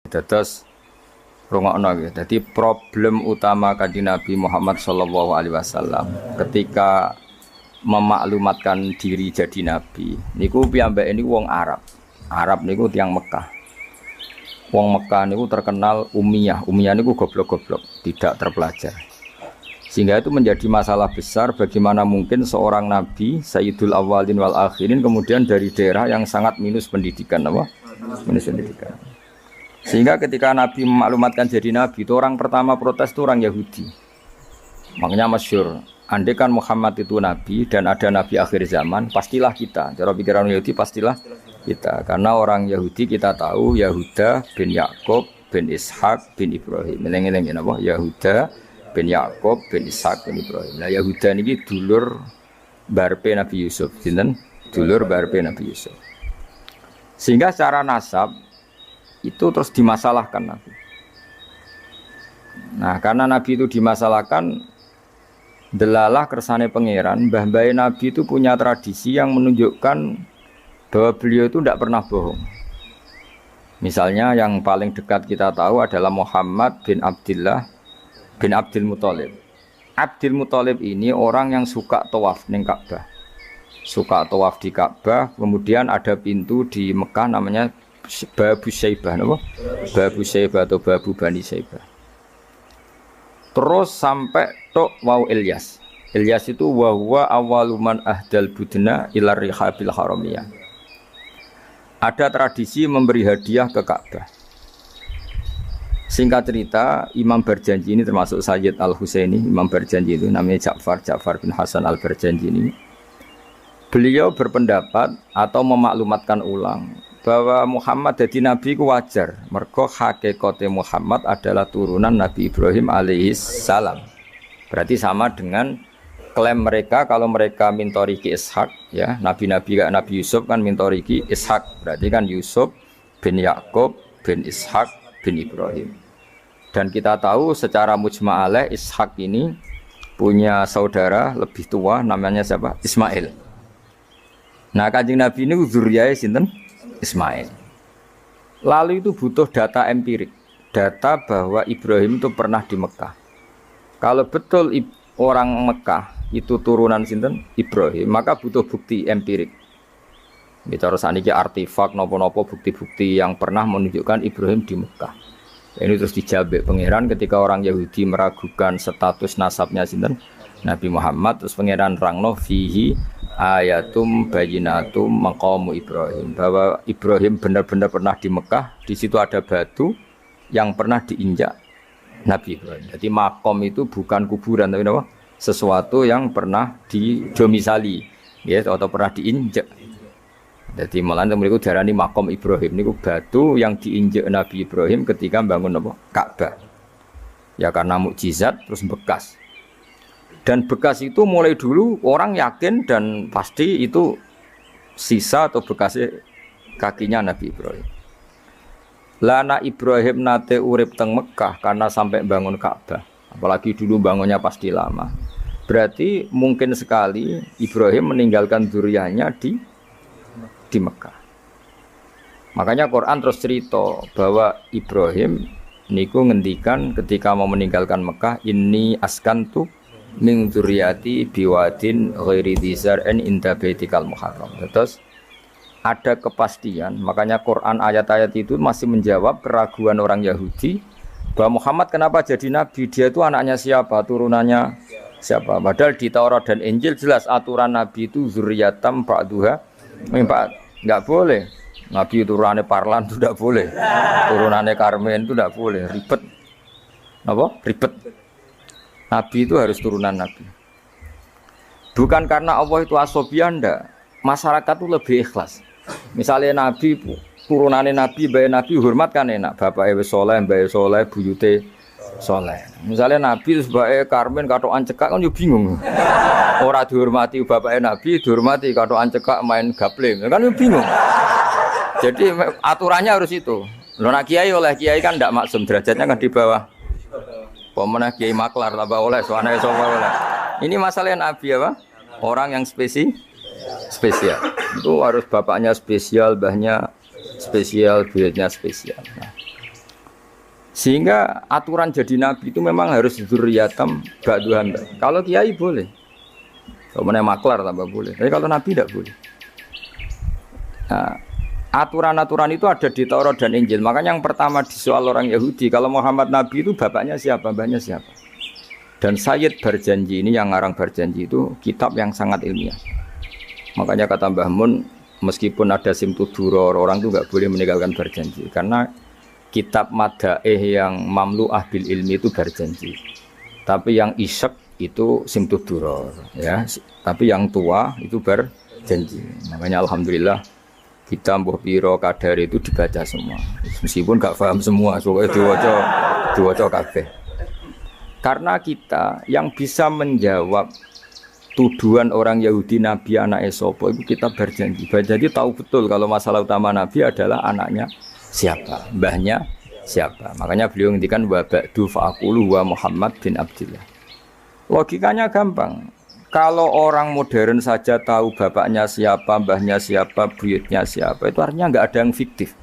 Terus rungokno gitu. Jadi problem utama kanjeng Nabi Muhammad sallallahu alaihi wasallam ketika memaklumatkan diri jadi nabi niku piyambake niku wong Arab. Arab niku tiyang Mekah. Wong Mekah niku terkenal ummiyah. Ummiyah niku goblok-goblok, tidak terpelajar. Sehingga itu menjadi masalah besar bagaimana mungkin seorang nabi Sayyidul Awwalin wal Akhirin kemudian dari daerah yang sangat minus pendidikan apa? Minus pendidikan. Sehingga ketika Nabi memaklumatkan jadi Nabi itu orang pertama protes itu orang Yahudi. Makanya masyhur, andai kan Muhammad itu Nabi dan ada Nabi akhir zaman, pastilah kita. Cara pikiran Yahudi pastilah kita. Karena orang Yahudi kita tahu Yahuda bin Yakub bin Ishak bin Ibrahim. Eling-eling napa? Yahuda bin Yakub bin Ishak bin Ibrahim. Nah Yahuda ini dulur barpe Nabi Yusuf. Sinten? Dulur barpe Nabi Yusuf. Sehingga secara nasab itu terus dimasalahkan Nabi. Nah, karena Nabi itu dimasalahkan, delalah kersane pangeran, mbah-mbah Nabi itu punya tradisi yang menunjukkan bahwa beliau itu tidak pernah bohong. Misalnya yang paling dekat kita tahu adalah Muhammad bin Abdullah bin Abdul Muthalib. Abdul Muthalib ini orang yang suka tawaf ning Ka'bah. Suka tawaf di Ka'bah, kemudian ada pintu di Mekah namanya Babu Syaibah, apa? Babu Syaibah atau Babu Bani Syaibah. Terus sampai tok wau Ilyas. Ilyas itu wahwa awaluman ahdal budna ilar rihabil haramiyah. Ada tradisi memberi hadiah ke Ka'bah. Singkat cerita, Imam Berjanji ini termasuk Sayyid Al-Husaini. Imam Berjanji itu namanya Ja'far bin Hasan Al-Berjanji ini. Beliau berpendapat atau memaklumatkan ulang bahwa Muhammad jadi nabi ku wajar. Mergo hakikate Muhammad adalah turunan Nabi Ibrahim alaihissalam. Berarti sama dengan klaim mereka kalau mereka mintoriki Ishak, ya, nabi-nabi kayak Nabi Yusuf kan mintoriki Ishak. Berarti kan Yusuf bin Yakub bin Ishak bin Ibrahim. Dan kita tahu secara mujma' alaih Ishak ini punya saudara lebih tua namanya siapa? Ismail. Nah, Kanjeng Nabi ini zuriyahnya sinten? Ismail. Lalu itu butuh data empirik, data bahwa Ibrahim itu pernah di Mekah. Kalau betul orang Mekah itu turunan sinten Ibrahim, maka butuh bukti empirik. Bicara saniki artefak nopo-nopo bukti-bukti yang pernah menunjukkan Ibrahim di Mekah. Ini terus dijawab pangeran ketika orang Yahudi meragukan status nasabnya sinten Nabi Muhammad, terus pangeran rangno fihi ayatum bayinatum maqamu Ibrahim, bahwa Ibrahim benar-benar pernah di Mekah. Di situ ada batu yang pernah diinjak Nabi Ibrahim. Jadi makom itu bukan kuburan tapi apa? Sesuatu yang pernah didomisali, ya, atau pernah diinjak. Jadi malah mereka darani makom Ibrahim niku batu yang diinjak Nabi Ibrahim ketika bangun apa? Ka'bah. Ya karena mukjizat terus bekas. Dan bekas itu mulai dulu orang yakin dan pasti itu sisa atau bekasnya kakinya Nabi Ibrahim. Lana Ibrahim nate urip teng Mekah karena sampai bangun Ka'bah. Apalagi dulu bangunnya pasti lama. Berarti mungkin sekali Ibrahim meninggalkan dzurriyyahnya di Mekah. Makanya Quran terus cerita bahwa Ibrahim niku ngendikan ketika mau meninggalkan Mekah, inni askantu min dzurriyyati biwadin ghairi dzar'in inda baitikal muharram. Terus ada kepastian, makanya Quran ayat-ayat itu masih menjawab keraguan orang Yahudi bahwa Muhammad kenapa jadi nabi, dia itu anaknya siapa, turunannya siapa. Padahal di Taurat dan Injil jelas aturan nabi itu zurriyatam ba'duha min ba'd. Enggak boleh nabi turunannya Parlan itu tidak boleh, turunannya Karmen itu tidak boleh, ribet. Apa? Ribet. Nabi itu harus turunan Nabi. Bukan karena Allah itu asobian, enggak. Masyarakat itu lebih ikhlas. Misalnya Nabi, turunannya Nabi, bayi Nabi, hormat kan enak. Bapak wis soleh, bayi soleh, buyute soleh. Misalnya Nabi sebagai Karmen, katokan cekak kan yo bingung. Orang dihormati bapaknya Nabi, dihormati katokan cekak main gaplem. Kan yo bingung. Jadi aturannya harus itu. Loh nak kiai oleh kiai kan enggak maksum, derajatnya kan di bawah. Pemenang kiai maklar tambah oleh soalnya oleh. Ini masalah Nabi apa? Orang yang spesial. Itu harus bapaknya spesial, mbahnya spesial, buyutnya spesial. Nah, Sehingga aturan jadi nabi itu memang harus dzurriyatam ba'duhan. Kalau kiai boleh. Kalau mana maklar tambah boleh. Tapi kalau nabi tidak boleh. Nah, aturan-aturan itu ada di Taurat dan Injil. Makanya yang pertama disoal orang Yahudi, kalau Muhammad nabi itu bapaknya siapa, mbahnya siapa. Dan Sayyid Barjanji ini yang ngarang Barjanji itu kitab yang sangat ilmiah. Makanya kata Mbah Mun, meskipun ada simtuduror, orang itu nggak boleh meninggalkan Barjanji karena kitab madaih yang mamlu'ah bil ilmi itu Barjanji. Tapi yang isek itu simtuduror, ya. Tapi yang tua itu Barjanji. Makanya alhamdulillah kita mbuh piro kadar itu dibaca semua. Meskipun nggak paham semua, soalnya diwaca kabeh. Karena kita yang bisa menjawab tuduhan orang Yahudi Nabi anak Esopo itu kita Barjanji. Barjanji tahu betul kalau masalah utama Nabi adalah anaknya siapa, mbahnya siapa. Makanya beliau ngendikan wa ba'du fa'aqulu wa Muhammad bin Abdillah. Logikanya gampang. Kalau orang modern saja tahu bapaknya siapa, mbahnya siapa, buyutnya siapa, itu artinya nggak ada yang fiktif.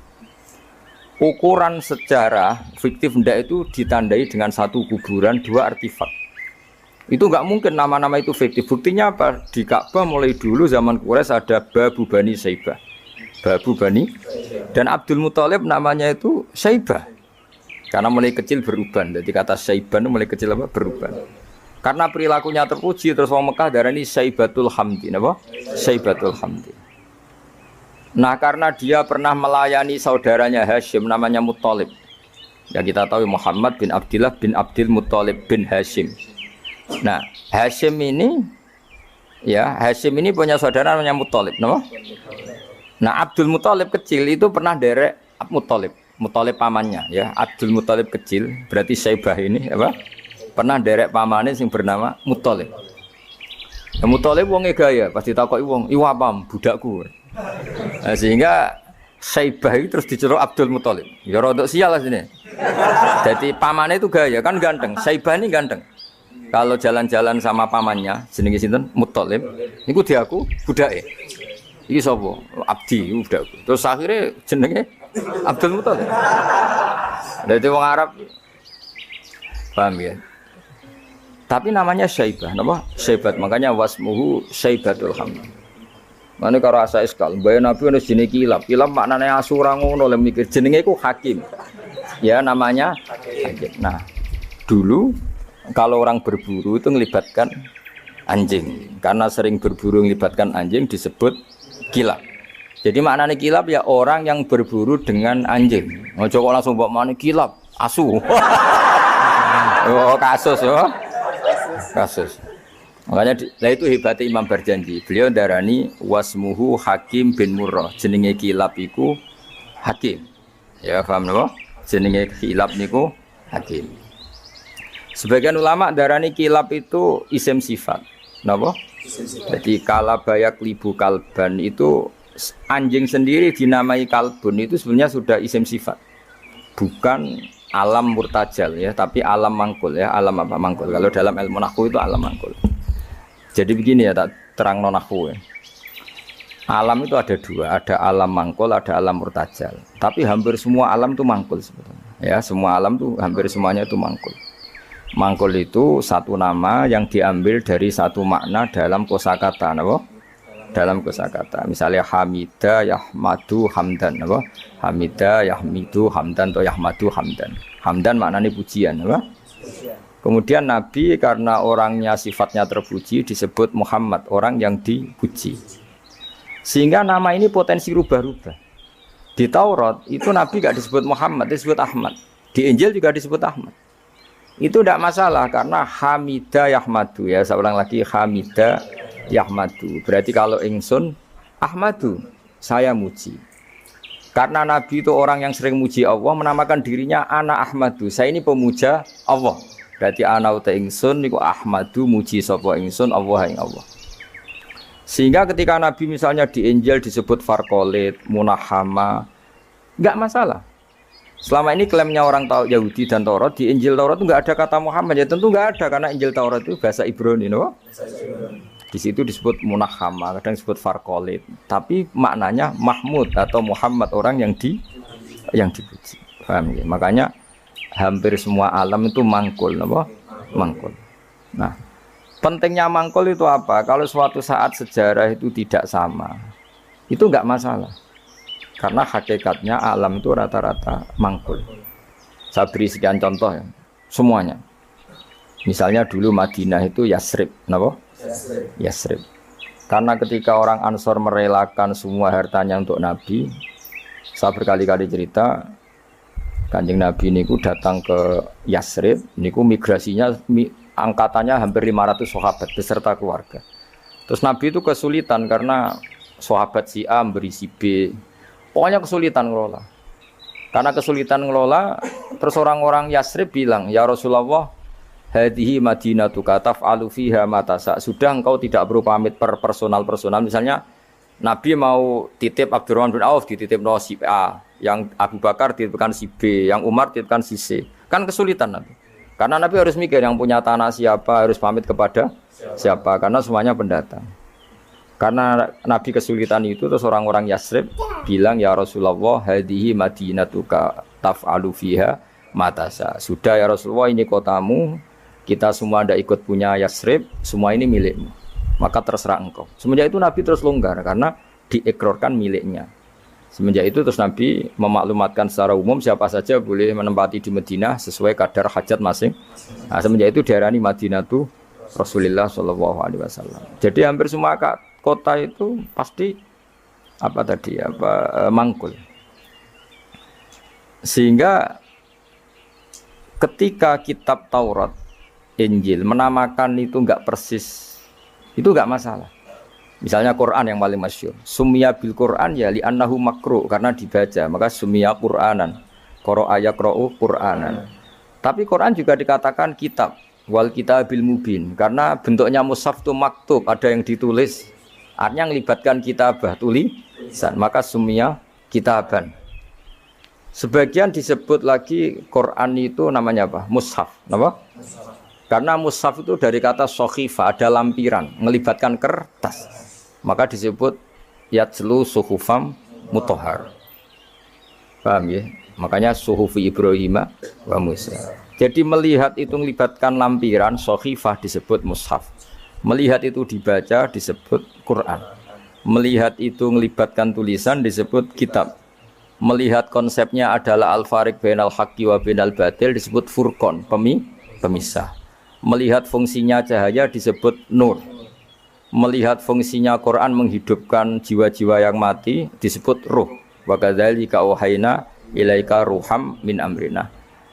Ukuran sejarah fiktif ndak itu ditandai dengan satu kuburan, dua artefak. Itu nggak mungkin nama-nama itu fiktif. Buktinya apa? Di Ka'bah mulai dulu zaman Quraisy ada Babu Bani Saibah. Babu Bani dan Abdul Muthalib namanya itu Saibah. Karena mulai kecil beruban. Jadi kata Saibah itu mulai kecil apa? Beruban. Karena perilakunya terpuji terus orang Mekah darani Saibatul Hamdi, apa? Saibatul Hamdi. Nah, karena dia pernah melayani saudaranya Hashim namanya Muthalib. Ya kita tahu Muhammad bin Abdillah bin Abdul Muthalib bin Hashim. Nah, Hashim ini punya saudara namanya Muthalib, no? Nah, Abdul Muthalib kecil itu pernah derek Muthalib pamannya, ya. Abdul Muthalib kecil, berarti Saibah ini apa? Pernah derek pamannya yang bernama Muthalib. Nah, Muthalib wonge gaya, pasti takoki wong, "Iwa pam, budakku." Nah, sehingga Saibah itu terus diceluk Abdul Muthalib. Ya rodok sial lah sini. Jadi pamannya itu gaya, kan ganteng. Saibah ini ganteng. Kalau jalan-jalan sama pamannya, jenenge sinten? Muthalib. Niku diaku budake. Iki sapa? Abdi budakku. Terus akhirnya jenenge Abdul Muthalib. Dadi wong Arab paham ya. Tapi namanya Saibah, napa? Saibat. Makanya wasmuhu Saibatul Hamd. Mane karo asa iskal, mbaya Nabi ono jenenge Kilab. Kilab maknane asura ngono le mikir jenenge iku Hakim. Ya namanya Hakim. Nah, dulu kalau orang berburu itu melibatkan anjing. Karena sering berburu melibatkan anjing disebut kilab. Jadi maknanya kilab ya orang yang berburu dengan anjing. Ojo kok langsung mbok mani kilab, asu. Oh, kasus oh. Kasus. Makanya itu hebatnya Imam Barjanji. Beliau darani wasmuhu Hakim bin Murrah. Jenenge kilab iku Hakim. Ya paham napa? Jenenge kilab niku Hakim. Sebagian ulama darani kilab itu isim sifat. Napa? Jadi kalabayak libu kalban itu anjing sendiri dinamai kalbun itu sebenarnya sudah isim sifat. Bukan alam murtajal ya, tapi alam mangkul ya. Alam apa mangkul? Kalau dalam ilmu nahwu itu alam mangkul. Jadi begini ya, tak terang nahwu ya. Alam itu ada dua, ada alam mangkul, ada alam murtajal. Tapi hampir semua alam itu mangkul sebetulnya. Ya, semua alam tuh hampir semuanya itu mangkul. Mangkul itu satu nama yang diambil dari satu makna dalam kosakata, apa? Dalam kosakata. Misalnya Hamida, Yahmadu, Hamdan, apa? Hamida, Yahmidu, Hamdan atau Yahmadu, Hamdan. Hamdan maknanya pujian, apa? Kemudian Nabi karena orangnya sifatnya terpuji disebut Muhammad, orang yang dipuji. Sehingga nama ini potensi rubah-rubah. Di Taurat itu Nabi gak disebut Muhammad, disebut Ahmad. Di Injil juga disebut Ahmad. Itu tidak masalah karena Hamida Yahmadu ya, saya ulang lagi Hamida Yahmadu. Berarti kalau ingsun Ahmadu, saya muji. Karena Nabi itu orang yang sering muji Allah, menamakan dirinya Ana Ahmadu. Saya ini pemuja Allah. Berarti ana uta ingsun niku Ahmadu muji sapa ingsun Allah ing Allah. Sehingga ketika Nabi misalnya di Injil disebut Farqolit, Munahama, enggak masalah. Selama ini klaimnya orang Yahudi dan Taurat, di Injil Taurat itu enggak ada kata Muhammad. Ya tentu enggak ada karena Injil Taurat itu bahasa Ibrani, no? Di situ disebut Munahama, kadang disebut Farqolit. Tapi maknanya Mahmud atau Muhammad, orang yang dipuji. Paham ya? Makanya hampir semua alam itu mangkul, apa? Mangkul. Nah, pentingnya mangkul itu apa? Kalau suatu saat sejarah itu tidak sama, itu enggak masalah. Karena hakikatnya alam itu rata-rata mangkul. Saya beri sekian contoh ya, semuanya. Misalnya dulu Madinah itu Yasrib, kenapa? Yasrib. Karena ketika orang Ansor merelakan semua hartanya untuk Nabi, saya berkali-kali cerita, Kanjeng Nabi niku datang ke Yasrib, niku migrasinya angkatannya hampir 500 sahabat beserta keluarga. Terus Nabi itu kesulitan karena sahabat si A memberi si B, pokoknya kesulitan ngelola. Karena kesulitan ngelola, terus orang-orang Yasrib bilang, ya Rasulullah, hadhihi madinatuka taf'alu fiha ma tasa. Sudah engkau tidak perlu pamit per personal. Misalnya Nabi mau titip Abdurrahman bin Auf dititip no si A, yang Abu Bakar dititipkan si B, yang Umar dititipkan si C. Kan kesulitan Nabi. Karena Nabi harus mikir yang punya tanah siapa, harus pamit kepada siapa, karena semuanya pendatang. Karena Nabi kesulitan itu, terus orang-orang Yasrib bilang, ya Rasulullah, hadhihi madinatuka taf'alu fiha ma tasa. Sudah ya Rasulullah, ini kotamu, kita semua tidak ikut punya Yasrib, semua ini milikmu, maka terserah engkau. Semenjak itu Nabi terus longgar karena diikrarkan miliknya. Semenjak itu terus Nabi memaklumatkan secara umum siapa saja boleh menempati di Madinah sesuai kadar hajat masing. Nah, semenjak itu diarani Madinatu Rasulullah Shallallahu Alaihi Wasallam. Jadi hampir semua kota itu pasti mangkul. Sehingga ketika kitab Taurat, Injil menamakan itu enggak persis, itu enggak masalah. Misalnya Quran yang paling masyhur, sumya bil Quran ya li annahu makru, karena dibaca, maka sumya Quranan, qara'a yaqra'u Quranan. Tapi Quran juga dikatakan kitab, wal kitabil mubin, karena bentuknya mushaf itu maktub, ada yang ditulis. Artinya melibatkan kitabah, tulisan, maka sumya kitaban. Sebagian disebut lagi Quran itu namanya apa? Mushaf, apa? Karena mushaf itu dari kata sokhifah, ada lampiran, melibatkan kertas. Maka disebut yatslu suhufam mutahhar. Paham ya? Makanya suhufi Ibrahim wa Musa. Jadi melihat itu melibatkan lampiran, sokhifah disebut mushaf. Melihat itu dibaca disebut Quran. Melihat itu melibatkan tulisan disebut kitab. Melihat konsepnya adalah al-fariq bainal haqqi wa bainal batil disebut furqan, pemisah. Melihat fungsinya cahaya disebut nur. Melihat fungsinya Quran menghidupkan jiwa-jiwa yang mati disebut ruh. Wa kadzalika auhayna ilaika ruham min amrina.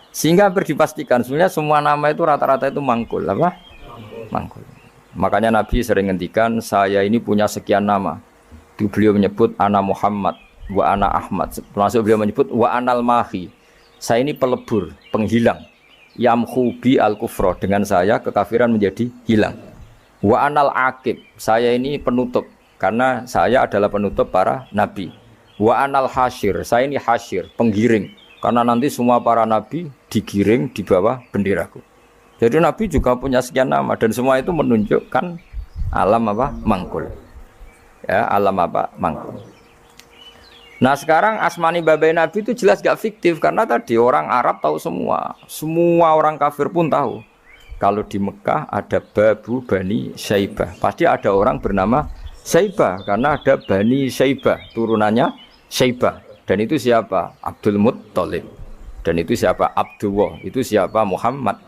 Sehingga berdipastikan sebenarnya semua nama itu rata-rata itu mangkul, apa? Mangkul. Makanya Nabi sering ngendikan, saya ini punya sekian nama. Beliau menyebut ana Muhammad wa ana Ahmad. Termasuk beliau menyebut wa anal mahi. Saya ini pelebur, penghilang. Yamhu bi al-kufra, dengan saya kekafiran menjadi hilang. Wa anal aqib, saya ini penutup karena saya adalah penutup para nabi. Wa anal hasyir, saya ini hasyir, penggiring, karena nanti semua para nabi digiring di bawah benderaku. Jadi nabi juga punya sekian nama dan semua itu menunjukkan alam apa? Mangkul. Ya, alam apa? Mangkul. Nah sekarang asmani babai nabi itu jelas gak fiktif karena tadi orang Arab tahu semua orang kafir pun tahu. Kalau di Mekah ada Babu Bani Syaibah, pasti ada orang bernama Syaibah karena ada Bani Syaibah, turunannya Syaibah. Dan itu siapa? Abdul Muttalib. Dan itu siapa? Abdullah. Itu siapa? Muhammad.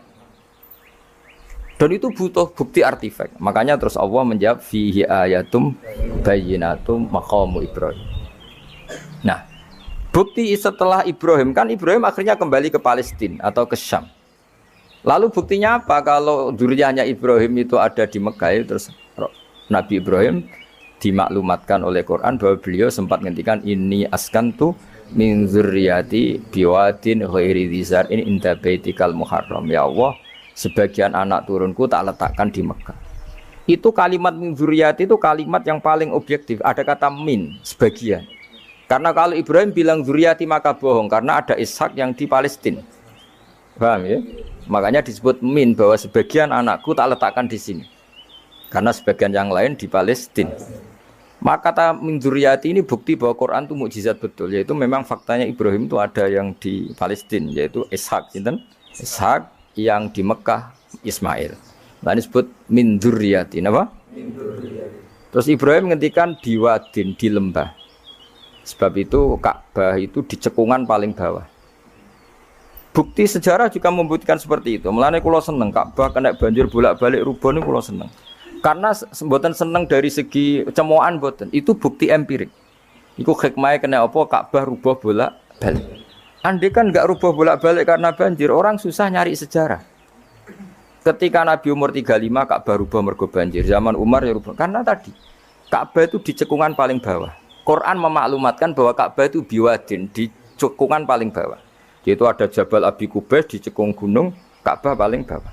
Dan itu butuh bukti artefak. Makanya terus Allah menjawab fihi ayatum bayyinatum maqamu Ibrahim. Nah, bukti setelah Ibrahim, kan Ibrahim akhirnya kembali ke Palestina atau ke Syam. Lalu buktinya apa? Kalau dzurriyyahnya Ibrahim itu ada di Mekah, terus Nabi Ibrahim dimaklumatkan oleh Quran bahwa beliau sempat ngendikan ini askantu min dzurriyyati biwadin ghairi dzar in inda baitikal muharram. Ya Allah, sebagian anak turunku tak letakkan di Mekah. Itu kalimat min dzurriyyati itu kalimat yang paling objektif. Ada kata min, sebagian. Karena kalau Ibrahim bilang dzurriyyati maka bohong karena ada Ishak yang di Palestina. Paham ya? Makanya disebut min, bahwa sebagian anakku tak letakkan di sini. Karena sebagian yang lain di Palestina. Maka kata min dzurriyyati ini bukti bahwa Quran itu mukjizat betul, yaitu memang faktanya Ibrahim itu ada yang di Palestina, yaitu Ishak, sinten? Ishak, yang di Mekah Ismail. Nah ini disebut min dzurriyyati, apa? Min dzurriyyati. Terus Ibrahim ngendikan di wadin, di lembah. Sebab itu Ka'bah itu di cekungan paling bawah. Bukti sejarah juga membuktikan seperti itu. Mulane kula seneng Ka'bah kena banjir bolak-balik rubuh niku kula seneng. Karena mboten seneng dari segi cemoan mboten. Itu bukti empirik. Iku hikmahnya kena apa Ka'bah rubuh bolak-balik. Andai kan enggak rubuh bolak-balik karena banjir, orang susah nyari sejarah. Ketika Nabi umur 35 Ka'bah rubuh mergo banjir. Zaman Umar ya rubuh. Karena tadi Ka'bah itu di cekungan paling bawah. Quran memaklumatkan bahwa Ka'bah itu biwadin, di cekungan paling bawah. Yaitu ada Jabal Abi Qubais di cekung gunung, Ka'bah paling bawah.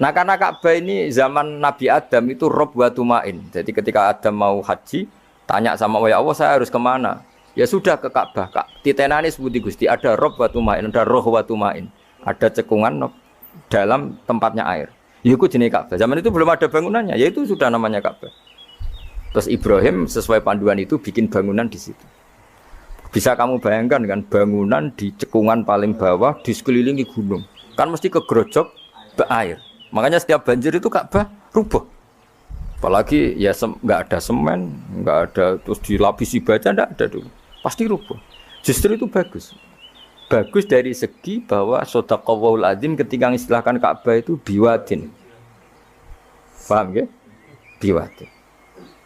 Nah karena Ka'bah ini zaman Nabi Adam itu rob wa tumain. Jadi ketika Adam mau haji, tanya sama ya Allah saya harus kemana? Ya sudah ke Ka'bah. Titenane sebuti Gusti, ada rob wa tumain, ada roh wa tumain. Ada cekungan dalam tempatnya air. Itu jenis Ka'bah. Zaman itu belum ada bangunannya, yaitu sudah namanya Ka'bah. Terus Ibrahim sesuai panduan itu bikin bangunan di situ. Bisa kamu bayangkan kan bangunan di cekungan paling bawah di sekelilingi gunung. Kan mesti kegerojok ke air. Makanya setiap banjir itu Ka'bah rubuh. Apalagi ya nggak ada semen, nggak ada terus dilapisi baja, nggak ada dulu. Pasti rubuh. Justru itu bagus. Bagus dari segi bahwa shadaqallahul adzim ketika mengistilahkan Ka'bah itu biwadin. Paham ya? Biwadin.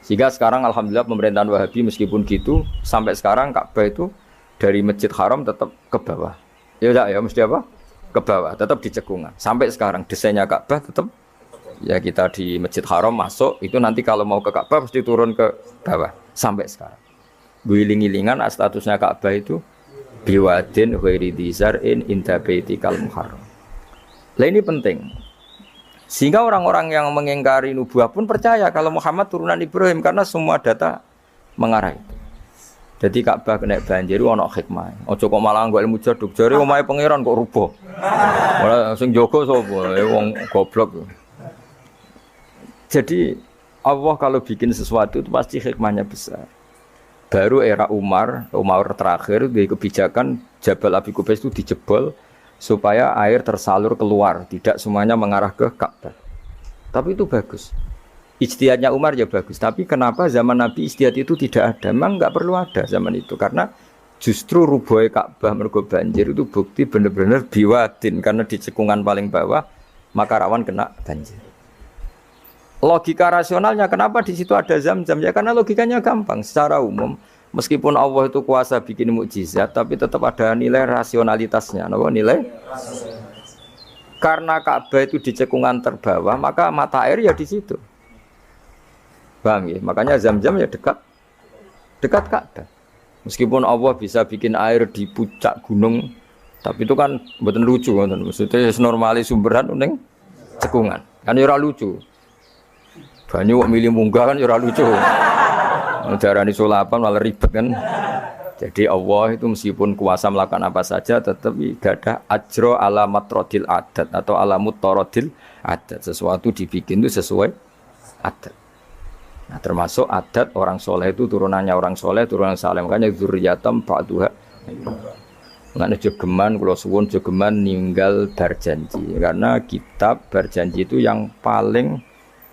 Sehingga sekarang alhamdulillah pemerintahan Wahabi meskipun gitu sampai sekarang Ka'bah itu dari Masjid Haram tetap ke bawah. Ya enggak ya mesti apa? Ke bawah, tetap di cekungan. Sampai sekarang desainnya Ka'bah tetap ya kita di Masjid Haram masuk itu nanti kalau mau ke Ka'bah pasti turun ke bawah sampai sekarang. Guling-gilingan statusnya Ka'bah itu biwadin ghairi dzar'in inda baitikal muharram. Lah ini penting. Sehingga orang-orang yang mengingkari nubuah pun percaya kalau Muhammad turunan Ibrahim karena semua data mengarah itu. Jadi Ka'bah kena banjir ana hikmah. Aja kok malah nggo ilmu jaduk jare omahe pangeran kok rubuh. Ora sing jaga sapa? Wong goblok. Jadi Allah kalau bikin sesuatu itu pasti hikmahnya besar. Baru era Umar terakhir di kebijakan Jabal Abi Qubais itu dijebol supaya air tersalur keluar, tidak semuanya mengarah ke Ka'bah. Tapi itu bagus. Ijtihadnya Umar ya bagus. Tapi kenapa zaman Nabi ijtihad itu tidak ada? Memang nggak perlu ada zaman itu. Karena justru rubuhnya Ka'bah mergo banjir itu bukti benar-benar biwadin. Karena di cekungan paling bawah, maka rawan kena banjir. Logika rasionalnya kenapa di situ ada zam-zam? Ya karena logikanya gampang. Secara umum, meskipun Allah itu kuasa bikin mukjizat, tapi tetap ada nilai rasionalitasnya. Apa nilai? Karena Ka'bah itu di cekungan terbawah, maka mata air ya di situ. Paham ya? Makanya zam-zam ya dekat Ka'bah. Meskipun Allah bisa bikin air di puncak gunung, tapi itu kan mboten lucu, maksudnya normali sumberan ning cekungan. Kan ora lucu. Banyu kok milih munggah kan ora lucu. Darani sulapan malah ribet kan. Jadi Allah itu meskipun kuasa melakukan apa saja tetap ada ajro ala matrodil adat atau ala mutarodil adat. Sesuatu dibikin itu sesuai adat. Nah termasuk adat orang soleh itu turunannya orang soleh, turunan saleh. Makanya dzurriyatam ba'duha. Makanya jogeman, kalau suwun jogeman ninggal berjanji. Karena kitab berjanji itu yang paling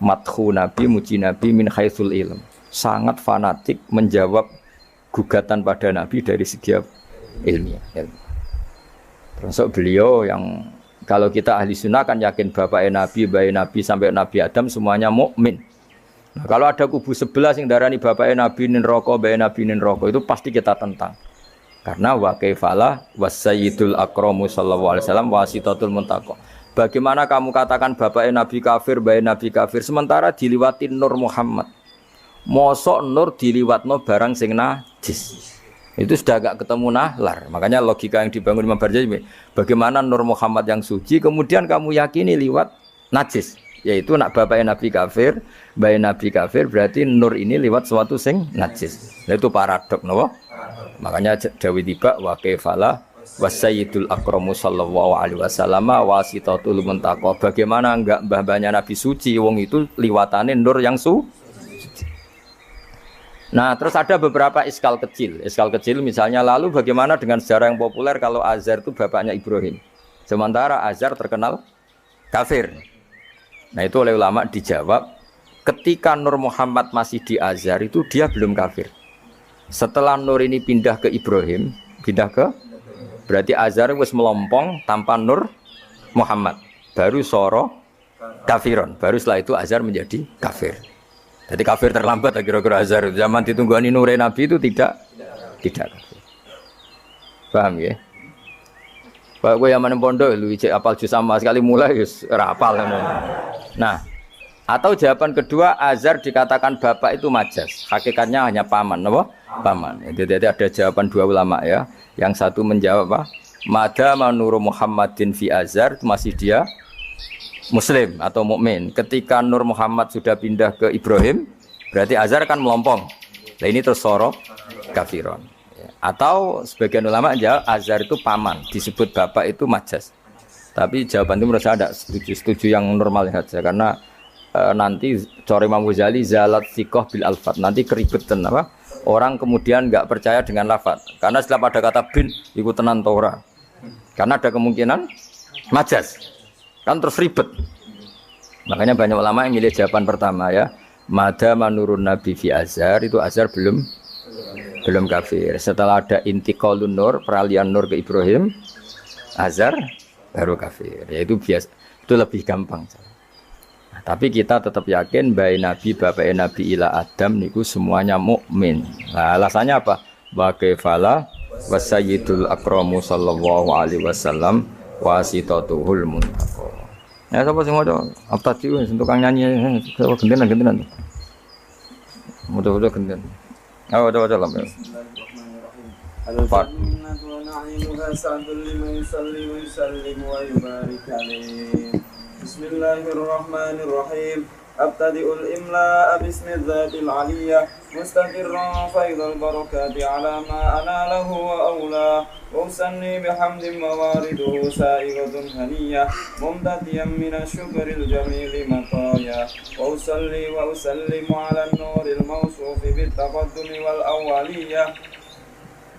madhu Nabi, muji Nabi min haitsul ilm. Sangat fanatik menjawab gugatan pada Nabi dari segi ilmiah. Termasuk beliau yang kalau kita ahli sunnah kan yakin bapaknya Nabi, bayi Nabi sampai Nabi Adam semuanya mukmin. Nah, kalau ada kubu sebelah yang darani bapaknya Nabi nin roko, bayi Nabi nin roko itu pasti kita tentang. Karena wa kaifala wasayyidul akramu sallallahu alaihi wasallam wasitatul muntaqo. Bagaimana kamu katakan bapaknya Nabi kafir, bayi Nabi kafir sementara diliwati Nur Muhammad. Mosok nur diliwatno barang sing najis. Itu sudah agak ketemu nahlar. Makanya logika yang dibangun Imam Barjani, bagaimana Nur Muhammad yang suci kemudian kamu yakini liwat najis. Yaitu nak bapaknya Nabi kafir, bayi Nabi kafir berarti nur ini liwat suatu sing najis. Nah, itu paradok napa? Makanya Dawi tiba wa kaifala wasayyidul akramu sallallahu alaihi wasallam wasitatul muntaqo. Bagaimana enggak mbah-mbahnya Nabi suci wong itu liwatane nur yang suci. Nah, terus ada beberapa iskal kecil. Iskal kecil misalnya lalu bagaimana dengan sejarah yang populer kalau Azar itu bapaknya Ibrahim. Sementara Azar terkenal kafir. Nah, itu oleh ulama dijawab ketika Nur Muhammad masih di Azhar itu dia belum kafir. Setelah Nur ini pindah ke Ibrahim, berarti Azhar wis melompong tanpa Nur Muhammad. Baru soro kafiron. Baru setelah itu Azhar menjadi kafir. Jadi kafir terlambat kira-kira Azhar. Zaman ditunggani Nur Nabi itu tidak kafir. Paham ya? Pak gue yang mana pondok lu cek apal juz sama sekali mulai wis ora apal. Nah, atau jawaban kedua Azhar dikatakan bapak itu majas. Hakikatnya hanya paman, apa? Paman. Jadi ada jawaban dua ulama ya. Yang satu menjawab apa? Madama Nur Muhammadin fi Azhar itu masih dia Muslim atau mukmin. Ketika Nur Muhammad sudah pindah ke Ibrahim, berarti Azhar kan melompong. Nah ini terus soro kafiron. Atau sebagian ulama jawab Azhar itu paman, disebut bapak itu majas. Tapi jawaban itu menurut saya ada setuju yang normal saja karena nanti Cori Imam Ghazali zalat sikoh bil alfat. Nanti keribetan apa? Orang kemudian nggak percaya dengan lafaz. Karena setelah pada kata bin ikut tenan Torah. Karena ada kemungkinan majas. Kan terus ribet. Makanya banyak ulama yang milih jawaban pertama ya. Mada manurun Nabi fi Azhar itu Azhar belum kafir. Setelah ada intiqalun nur, peralihan nur ke Ibrahim, Azhar baru kafir. Ya itu biasa, itu lebih gampang. Nah, tapi kita tetap yakin bahwa Nabi bapak Nabi ila Adam niku semuanya mukmin. Nah, alasannya apa? Wa kaifala wasayyidul akramu sallallahu alaihi wasallam wasitatuhul muntaqo. Ya sapa sing ngono? Apa tadi wis tukang nyanyi sapa gentenan. Mudah-mudahan genten. Oh, coba lambe. Al-Fatihah wa na'imuha sa'dul liman yusalli wa yusallim wa yubarik alaihi. Bismillahirrahmanirrahim. أبتدئ الإملاء باسم الذات العلية مستقرا فيض البركات على ما أناله وأولاه وأسني بحمد موارده سائغة هنية ممتديا من الشكر الجميل مطايا وأصلي وأسلم على النور الموصوف بالتقدم والأولية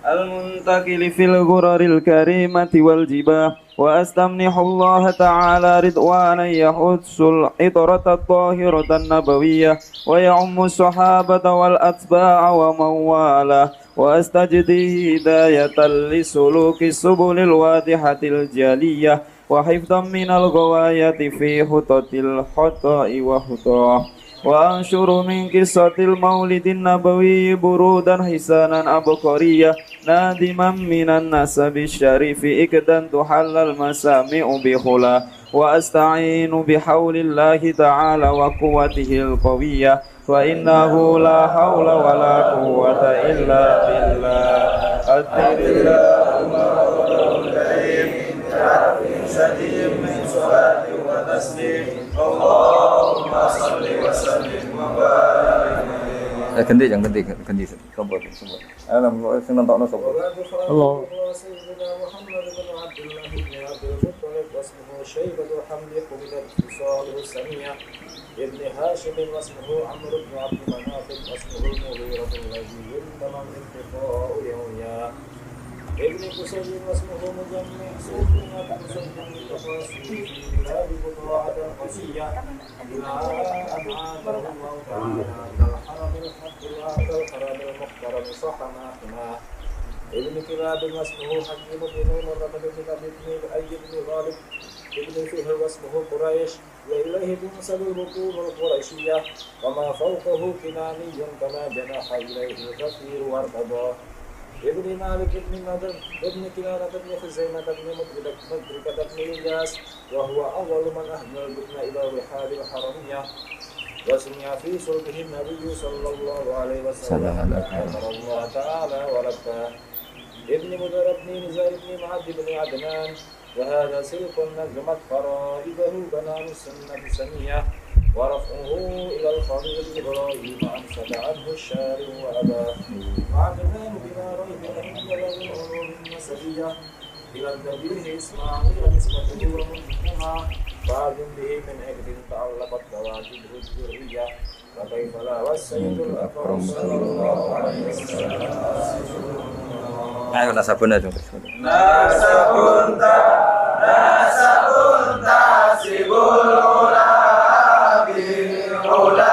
المنتقل في الغرر الكريمة والجباه وأستمنح الله تعالى رضوانا يحث العطرة الطاهرة النبوية ويعم الصحابة والأتباع ومن والاه وأستجدي هداية لسلوك السبل الواضحة الجلية وحفظا من الغواية في خطط الخطأ وخطاه وأنشر من قصة المولد النبوي برودا حسانا عبقرية نادما من النسب الشريف إكدا تحل المسامع بخلا وأستعين بحول الله تعالى وقوته القوية وإنه لا حول ولا قوة إلا بالله أدر اللهم وقدره الكريم سديد من صلاة وتسليم اللهم صل وسلم وبارك ganti sobat semua. Alam kok sing nentokno sapa? Allah. Sayyidina Muhammad bin Abdullah bin Abdul Muttalib wasmuhu Syaibah Hamdi Qubidat Fisal Samiyah ibn Hashim wasmuhu Amr bin Abd Manaf wasmuhu Mughirah bin Lazim tamam intifa'u yawmiya ابن قصي واسمه مجمع سيدنا قصي التفاصيل بلاد بضاعة قصية إلى أن عاده الله تعالى الحرم الحق الحرم المحترم صح ما حماه ابن كلاب واسمه حكيم بن مرة بن أبي بن أي بن غالب ابن فهر واسمه قريش وإليه تنسب الركوب القريشية وما فوقه كناني كما جناح إليه الكثير وارتضاه ابن مالك ابن نضر ابن كنانة ابن خزيمة ابن مدركة ابن إلياس وهو أول من أهدى البطن إلى رحال الحرمية وسمع في صلبه النبي صلى الله عليه وسلم أمر الله تعالى ولبى ابن مدر ابن نزار ابن معد بن عدنان وهذا سلك نجمت فرائده بنان السنة سنية ورفعه إلى الخليل إبراهيم أمسك عنه الشارع وأباه وعدناه بلا ريب أن له العلوم النسبية إلى النبي إسماعيل نسبته ومنها بعد به من أجل تعلقت كواكبه الذرية Ayo nasabun aja. Nasabun tasibul ula bil ula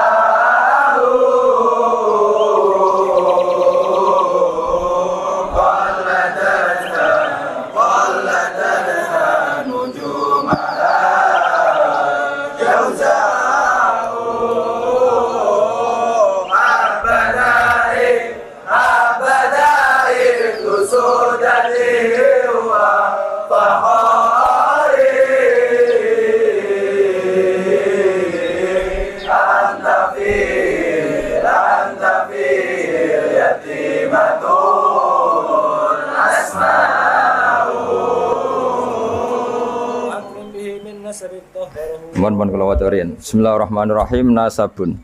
Mohon kula wacarin. Bismillahirrahmanirrahim. Nasabun.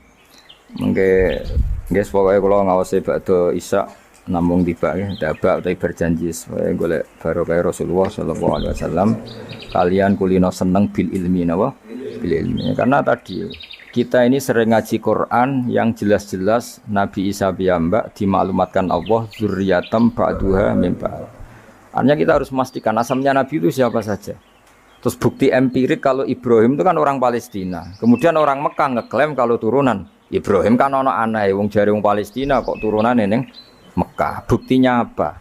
Mengke nggih pokoke kula ngawasi badhe Isya namung tiba nggih dabak utawi berjanji supaya golek barokah Rasulullah sallallahu alaihi wasallam kalian kulino seneng bil ilmi napa? Bil ilmi. Karena tadi kita ini sering ngaji Quran yang jelas-jelas Nabi Isa piyambak dimaklumatkan Allah dzurriyatam ba'duha min ba'd. Artinya kita harus memastikan asalnya Nabi itu siapa saja. Terus bukti empirik kalau Ibrahim itu kan orang Palestina. Kemudian orang Mekah ngeklaim kalau turunan Ibrahim kan ono aneh wong jare wong Palestina kok turunane ning Mekah. Buktinya apa?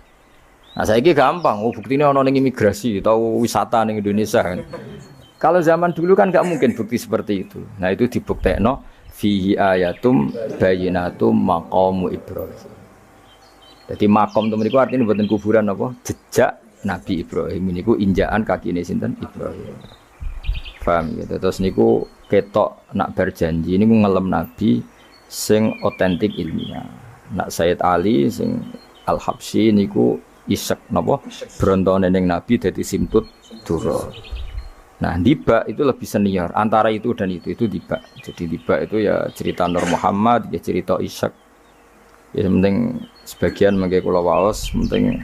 Nah, saiki gampang. Oh, buktinya ono ning imigrasi atau wisata ning Indonesia kan. Kalau zaman dulu kan enggak mungkin bukti seperti itu. Nah, itu dibuktekno fihi ayatum bayyinatum maqamu Ibrahim. Jadi makom itu mriku artine mboten kuburan apa? Jejak Nabi Ibrahim niku injaan kakine sinten Ibrahim. Paham gitu. Terus niku ketok nak berjanji niku ngelem Nabi sing otentik ilmiah. Nak Sayyid Ali sing Al-Habsyi niku isek napa brontone ning Nabi dadi simtut dura. Nah, Diba itu lebih senior antara itu dan itu Diba. Jadi Diba itu ya cerita Nur Muhammad, ya cerita Ishak. Ya penting sebagian mengke kula waos penting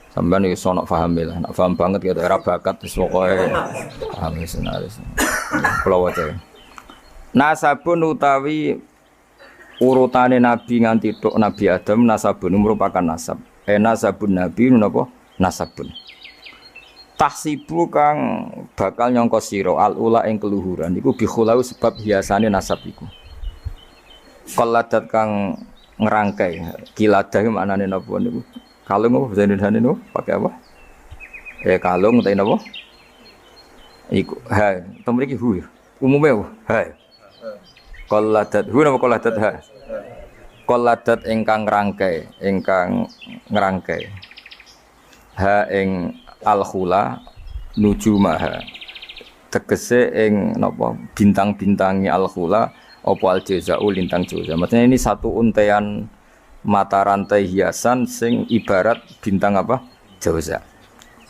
sampean iki sono paham lah, nek paham banget ya ora bakat wis pokoke paham wis naris. Kula waca. Nasabun utawi urutane nabi nganti tok Nabi Adam nasabun merupakan nasab. Nasabun nabi napa? Nasabun. Tahsibu kang bakal nyangka sira al-ula ing keluhuran iku bikhulau sebab hiasane nasab iku. Qalladat kang ngerangkai kiladah maknane napa niku? Kalung apa bahasa Indonesia niku pakai apa? Kalung utawa napa? Iku ha, to mriki hu. Umume ha. Qalladat hu napa qalladat ha? Qalladat ingkang ngerangkai. Ha ing al-khula nujumaha. Tegese ing napa bintang-bintangi al-khula apa al-jauza'u lintang jauza. Maksudnya ini satu untean mata rantai hiasan sing ibarat bintang apa? Jauza.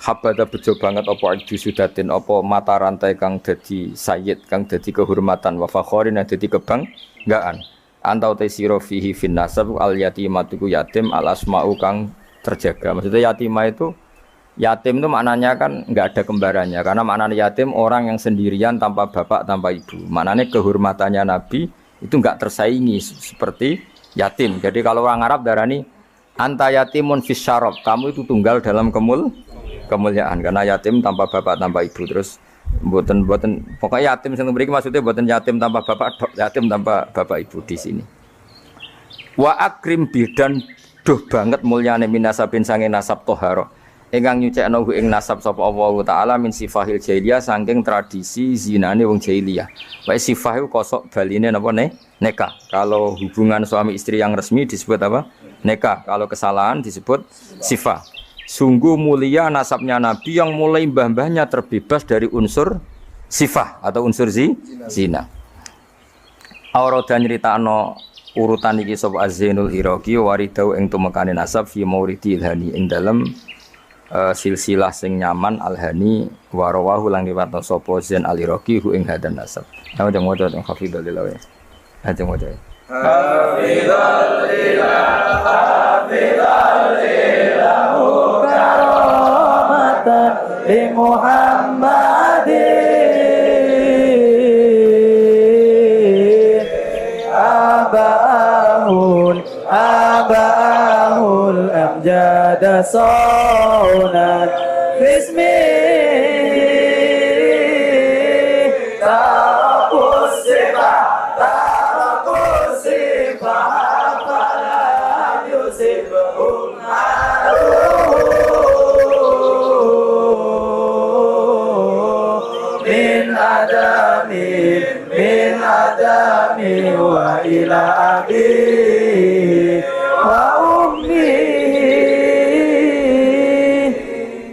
Habada bejo banget apa sudatin apa mata rantai kang dadi sayyid kang dadi kehormatan wa fakhorin dadi kebanggaan. Antau te sira fihi fin nasab al yatimatu yatim al asma'u kang terjaga. Maksudnya yatimah itu yatim itu maknanya kan enggak ada kembarannya karena maknanya yatim orang yang sendirian tanpa bapak tanpa ibu. Maknanya kehormatannya Nabi itu enggak tersaingi seperti yatim. Jadi kalau orang Arab darani anta yatimun fis syarab, kamu itu tunggal dalam kemuliaan karena yatim tanpa bapak tanpa ibu. Terus mboten pokoknya yatim sing mriki maksudnya mboten yatim tanpa bapak, yatim tanpa bapak ibu di sini. Wa akrim bidan duh banget mulyane minasabin sange nasab toharo. Ingkang nyucekno ing nasab sapa Allah taala min sifahil jahiliyah saking tradisi zinane wong jahiliyah. Wae sifah iku kosok baline napa nikah. Kalau hubungan suami istri yang resmi disebut apa? Nikah. Kalau kesalahan disebut sifah. Sungguh mulia nasabnya Nabi yang mulai mbah-mbahnya terbebas dari unsur sifah atau unsur zina. Aurada nyritakno urutan iki sapa Az-Zainul Iraqi waridau ing tumekane nasab fi mauridi ilhani ing dalem silsilah sing nyaman al-hani wa rawahu lan riwayat sapa Zain al-Iraqi hu ing hadan nasab. Nah jangan waca teng hafidhul lillahi. Jangan waca. Hafidhul lahu karamatan li Muhammadin jada saunan bismi tarakus sifah apalah yusibhum min adami wa ila abi wa ummi.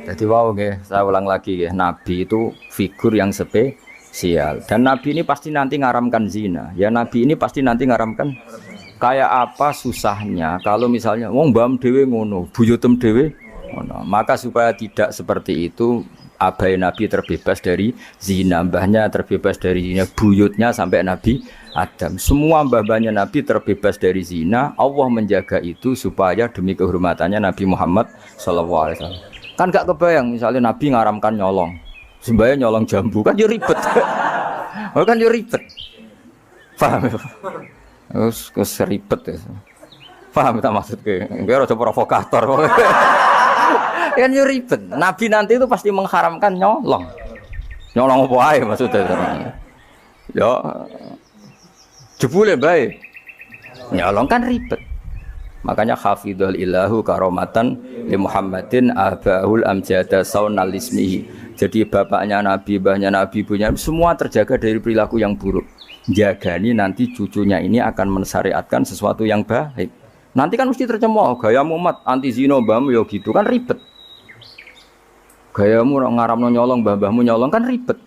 Jadi wow nggih, saya ulang lagi nggih, Nabi itu figur yang spesial dan Nabi ini pasti nanti ngaramkan zina. Ya Nabi ini pasti nanti ngaramkan. Kayak apa susahnya kalau misalnya wong mbam dhewe ngono, buyutem dhewe ngono. Maka supaya tidak seperti itu, abai Nabi terbebas dari zina, mbahnya terbebas dari zina, buyutnya sampai Nabi Adam. Semua mbah-mbahnya Nabi terbebas dari zina. Allah menjaga itu supaya demi kehormatannya Nabi Muhammad SAW. Kan gak kebayang misalnya Nabi ngaramkan nyolong, sembahyang nyolong jambu, kan yo ribet. Kan yo ribet. Paham ya? Terus ribet ya. Paham tak maksudnya? Enggak ada provokator. Kan yo ribet. Nabi nanti itu pasti mengharamkan nyolong. Nyolong apa ae maksudnya. Ya jebule bae. Nyolong kan ribet. Makanya hafidhul ilahu karomatan li Muhammadin abahul amjada saunal ismihi. Jadi bapaknya Nabi, mbahnya Nabi, ibunya semua terjaga dari perilaku yang buruk. Jagani nanti cucunya ini akan mensyariatkan sesuatu yang baik. Nanti kan mesti tercemooh gaya Muhammad anti zina mbahmu ya gitu kan ribet. Gayamu ngaramno nyolong mbah-mbahmu nyolong kan ribet.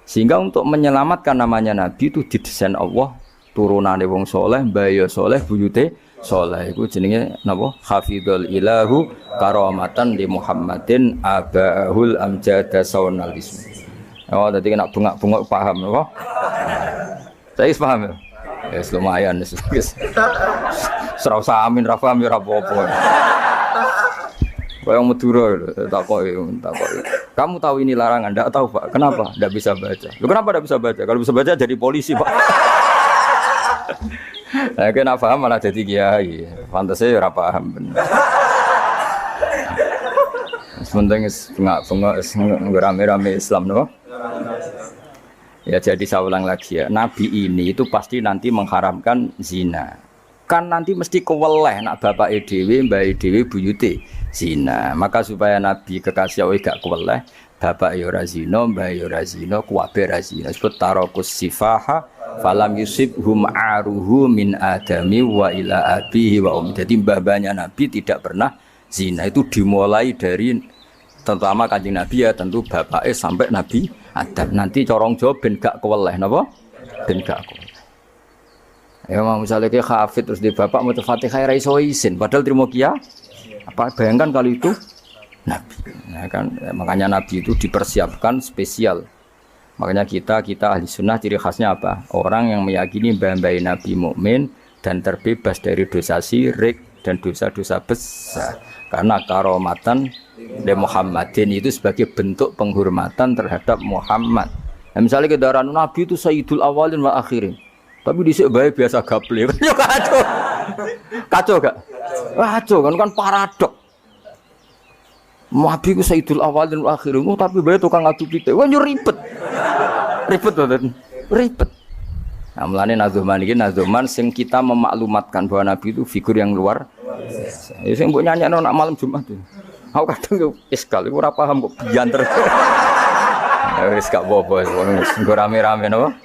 Sehingga untuk menyelamatkan namanya Nabi itu didesain Allah turunane wong soleh, mbaya soleh, buyute soleh. Iku jenenge napa? Hafidhul ilahu karamatan li Muhammadin abahul amjada saunal ismi. Oh, tadi kena bengak-bengok paham napa? Saya paham ya? Ya lumayan wis. Serau samin ra paham ya ora apa-apa. Bayang Madura takoki. Kamu tahu ini larangan? Enggak tahu, Pak. Kenapa? Enggak bisa baca. Loh, kenapa enggak bisa baca? Kalau bisa baca jadi polisi, Pak. Nah, kena paham malah jadi kiai. Pantasnya ora paham bener. Sementing bengak-bengok rame-rame Islam no? Ya jadi saya ulang lagi ya, Nabi ini itu pasti nanti mengharamkan zina. Kan nanti mesti keweleh nak bapak dhewe, mbah dhewe buyute zina. Maka supaya Nabi kekasih Allah gak keweleh, bapak ya ora zina, mbah ya ora zina, kuwabe ora zina. Sebut tarakus sifaha falam yusibhum aruhu min adami wa ila abihi wa ummi. Jadi mbah-mbahnya Nabi tidak pernah zina. Itu dimulai dari terutama Kanjeng Nabi ya tentu bapaknya sampai Nabi Adam. Nanti corong jawab ben gak keweleh napa? Ben gak keweleh. Ya mau misalnya kayak hafid terus di bapak mau Fatihah ra iso isin padahal trimo kia. Apa bayangkan kalau itu Nabi. Nah, kan makanya Nabi itu dipersiapkan spesial. Makanya kita ahli sunnah ciri khasnya apa? Orang yang meyakini mbah-mbah Nabi mukmin dan terbebas dari dosa syirik dan dosa-dosa besar. Karena karomatan de Muhammadin itu sebagai bentuk penghormatan terhadap Muhammad. Nah, misalnya kendaraan Nabi itu sayyidul awalin wa akhirin. Tapi dhisik bae biasa gaple. Yo kacau. Kacau gak? Kacau kan paradok. Nabi ku sayyidul awalin wa akhirin, tapi bae tukang adu pitik. Wah yo ribet. Ribet banget. Ribet. Nah, mulane nazuman iki nazuman sing kita memaklumatkan bahwa Nabi itu figur yang luar biasa. Ya sing mbok nyanyakno nak malam Jumat itu. Aku kadang yo iskal iku ora paham kok bianter. Ya wis gak apa-apa wis nggo rame-rame napa.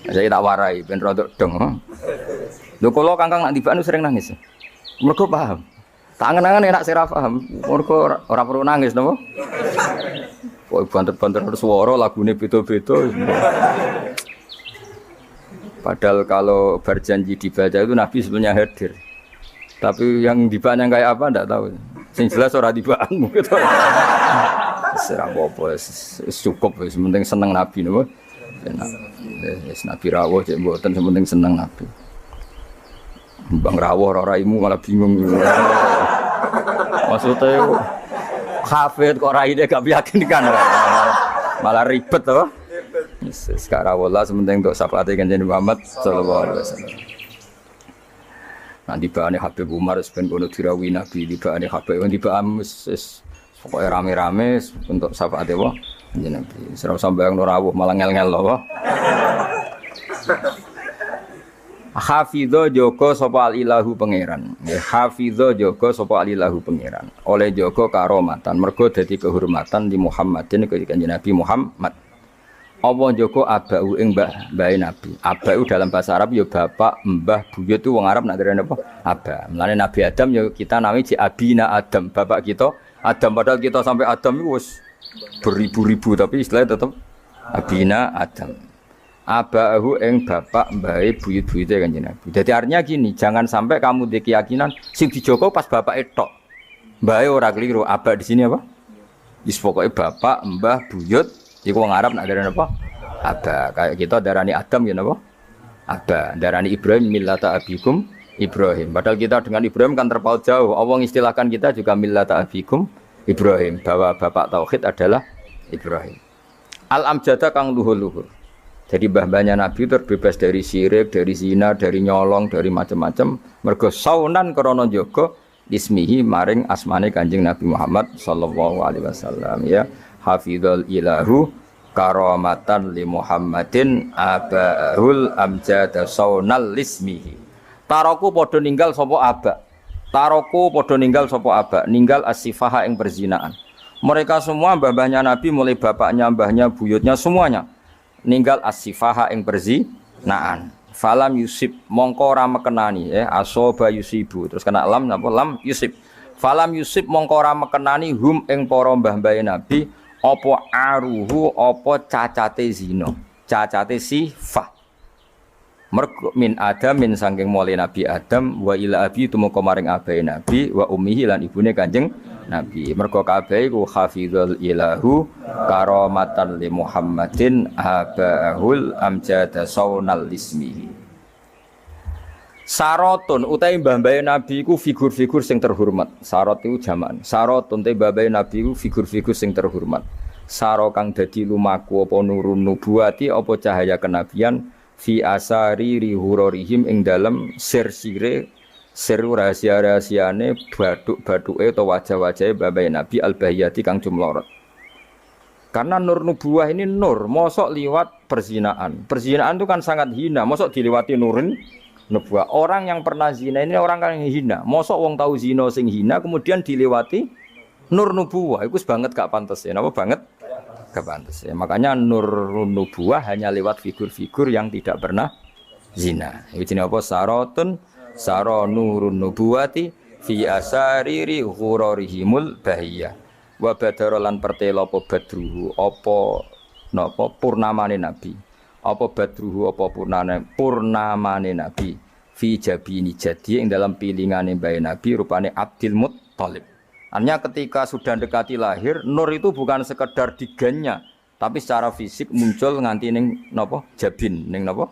Saya tak warai ben rodok dong. Lho kula Kangkang nak tibaan sering nangis. Mergo paham. Tak angen-angen enak sira paham. Mergo ora perlu nangis napa. Kok banter-banter swara lagune beda-beda. Padahal kalau berjanji dibaca itu Nabi sebenarnya hadir. Tapi yang dibaan yang kayak apa enggak tahu. Sing jelas ora dibaan mungkin. Serah apa cukup wis penting seneng Nabi napa. Wis Nabi rawuh cek mboten penting seneng Nabi. Bang rawuh ora raimu malah bingung. Maksudnya hafid kok raine gak meyakinkan. Malah ribet to. Sekarang wallah sementing untuk syafaat Kanjeng Muhammad sallallahu alaihi wasallam. Nanti bahane Habib Umar ben kono dirawi Nabi, tibane Habib tibane wis pokoke rame-rame untuk syafaate wa kanjeng Nabi. Ora sambayang rawuh malah ngel-ngel lho. Hafidho jaga sapa ilahu pangeran. Nggih, hafidho jaga sapa ilahu pangeran. Oleh jaga karomatan, mergo dadi kehormatan di Muhammadin ke kanjeng Nabi Muhammad. Apa jaga abau ing mbahe Nabi. Abau dalam bahasa Arab ya bapak, mbah, buyut itu wong Arab nak derene apa? Aba. Mulane Nabi Adam ya kita nami ji abina Adam, bapak kita Adam, padahal kita sampai Adam itu wis beribu-ribu tapi istilahnya tetap abina Adam. Abahu ing bapak mbahe buyut-buyute kanjeng Nabi. Jadi artinya gini, jangan sampai kamu di keyakinan sing dijogo pas bapak etok. Mbahe ora keliru, aba di sini apa? Wis pokoke bapak, mbah, buyut iku wong Arab nak darani apa? Aba. Kayak kita darani Adam ya napa? Aba. Darani Ibrahim millata abikum Ibrahim. Padahal kita dengan Ibrahim kan terpaut jauh. Allah istilahkan kita juga millata abikum Ibrahim, bahwa bapak tauhid adalah Ibrahim. Al-amjada kang luhur-luhur. Jadi mbah-mbahnya Nabi terbebas dari syirik, dari zina, dari nyolong, dari macam-macam. Mergo saunan krana jaga ismihi maring asmane Kanjeng Nabi Muhammad sallallahu alaihi wasallam ya. Hafizul ilahu karamatan li Muhammadin abahul amjada saunal lismihi. Taroku padha ninggal sapa aba. Taroku padha ninggal sapa aba, ninggal as-sifaha ing perzinaan. Mereka semua mbah-mbahnya Nabi mulai bapaknya, mbahnya, buyutnya semuanya ninggal as-sifaha ing perzinaan. Falam yusib mongko ora mekenani asoba yusibu. Terus kena lam napa lam yusib. Falam yusib mongko ora mekenani hum ing para mbah-mbahe Nabi apa aruhu apa cacate zina, cacate sifah. Mergo min Adam min saking mulai Nabi Adam wa ila abi tumeka maring abahe Nabi wa ummihi lan ibune Kanjeng Nabi. Mergo kabeh iku hafizul ilahu karamatan li Muhammadin abahul amjada saunal ismihi. Sarotun utawi mbah-mbahe Nabi iku figur-figur sing terhormat. Sarot iku jaman. Sarotun te mbah-mbahe Nabi iku figur-figur sing terhormat. Saro kang dadi lumaku apa nurun nubuwati apa cahaya kenabian fi asari rihurorihim ing dalem sir-sire sir rahasia-rahasiane baduk-baduke utawa wajah-wajahe mbah-mbahe Nabi al-bahiyati kang jumlorot. Karena nur nubuwah ini nur, mosok liwat perzinaan. Perzinaan itu kan sangat hina, mosok diliwati nurin nubuwah. Orang yang pernah zina ini orang yang hina. Mosok wong tahu zina sing hina kemudian dilewati nur nubuwah. Iku banget gak pantes ya. Napa banget? Gak pantes ya. Makanya nur nubuwah hanya lewat figur-figur yang tidak pernah zina. Iki jenenge apa? Sarotun saro nurun nubuwati fi asariri ghurarihimul bahiyah. Wa badarolan pertela apa badruhu apa napa purnamane nabi. Apa badruhu apa purnamane nabi fi jabini jadi ing dalam pilingane bae nabi rupane Abdul Muttalib. Artinya ketika sudah dekati lahir nur itu bukan sekedar digannya tapi secara fisik muncul nganti ning napa jabin ning napa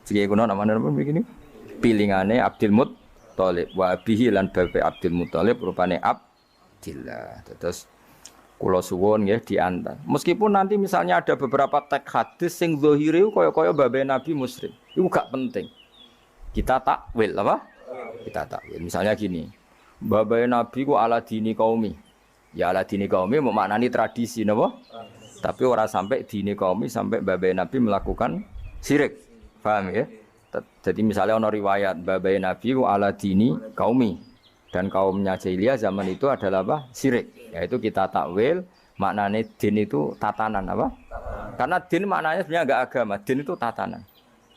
iki kuno namane napa begini pilingane Abdul Muttalib wa bihi lan bae Abdul Muttalib rupane Abdillah. Terus kula suwun nggih diantar. Meskipun nanti misalnya ada beberapa teks hadis sing zahire kaya-kaya babe Nabi musyrik. Iku gak penting. Kita takwil apa? Kita takwil. Misalnya gini. Babe Nabi ku ala dini qaumi. Ya ala dini qaumi maknani tradisi napa? Tapi ora sampai dini qaumi sampai babe Nabi melakukan syirik. Paham ya? Jadi misalnya ana riwayat babe Nabi ku ala dini qaumi. Dan kaumnya jahiliyah zaman itu adalah apa? Syirik. Yaitu kita takwil maknanya din itu tatanan apa? Karena din maknanya sebenarnya enggak agama, din itu tatanan.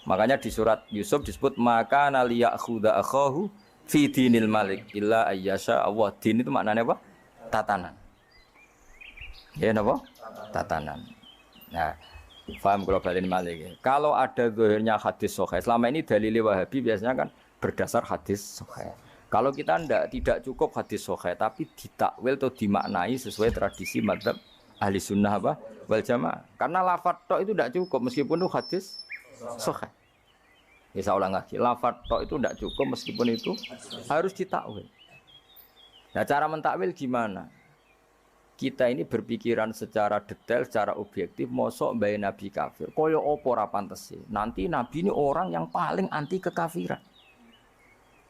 Makanya di surat Yusuf disebut maka naliyakhudha akhahu fi dinil malik illa ayyasha Allah. Din itu maknanya apa? Tatanan. Ya napa? Tatanan. Nah, paham kalau balin malik ya. Kalau ada zahirnya hadis sahih, selama ini dalil Wahabi biasanya kan berdasar hadis sahih. Kalau kita tidak cukup hadis sahih tapi ditakwil atau dimaknai sesuai tradisi mazhab ahli sunnah apa wal jamaah. Karena lafadz tok itu tidak cukup meskipun itu hadis sahih. Ya saya ulang lagi, lafadz tok itu tidak cukup meskipun itu harus ditakwil. Nah cara mentakwil gimana? Kita ini berpikiran secara detail, secara objektif, mosok mbae nabi kafir. Kaya apa ora pantes. Nanti nabi ini orang yang paling anti kekafiran.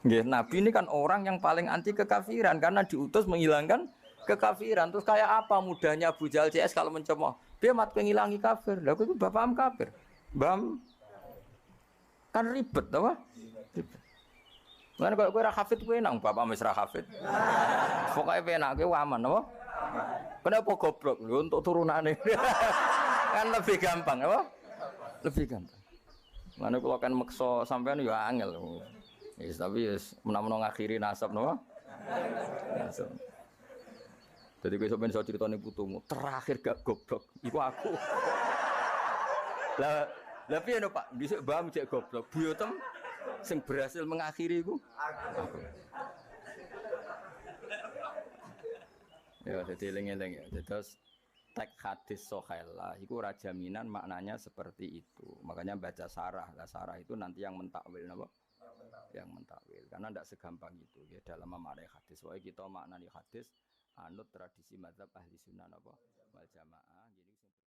Nggih, Nabi ini kan orang yang paling anti kekafiran karena diutus menghilangkan kekafiran. Terus kayak apa mudahnya Abu Jahal CS kalau mencemooh? Dia mat penghilangi kafir. Lah itu bapakam kafir. Bam kan ribet apa? Ribet. Lan kok kowe ra hafid kowe nang bapak wis ra hafid. Pokoke penak kowe aman apa? Kenapa goblok lho untuk turunane. Kan lebih gampang apa? Lebih gampang. Mana kalau kan makso sampean ya angel. Yes, tapi yes, menawa ngakhiri nasab napa? Nasab. Jadi kowe sampeyan iso critane putumu, terakhir gak goblok iku aku. Lah piye no Pak? Dhisik mbah cek goblok. Buyotem sing berhasil mengakhiri iku aku. Ya dadi eling-eling ya. Terus teks hadis sohaila iku ora jaminan maknanya seperti itu. Makanya baca sarah. Lah sarah itu nanti yang mentakwil napa? Yang mentakwil. Karena tidak segampang itu ya dalam memaknai hadis. Wae kita maknani hadis anut tradisi mazhab ahli sunnah napa? Wal jamaah.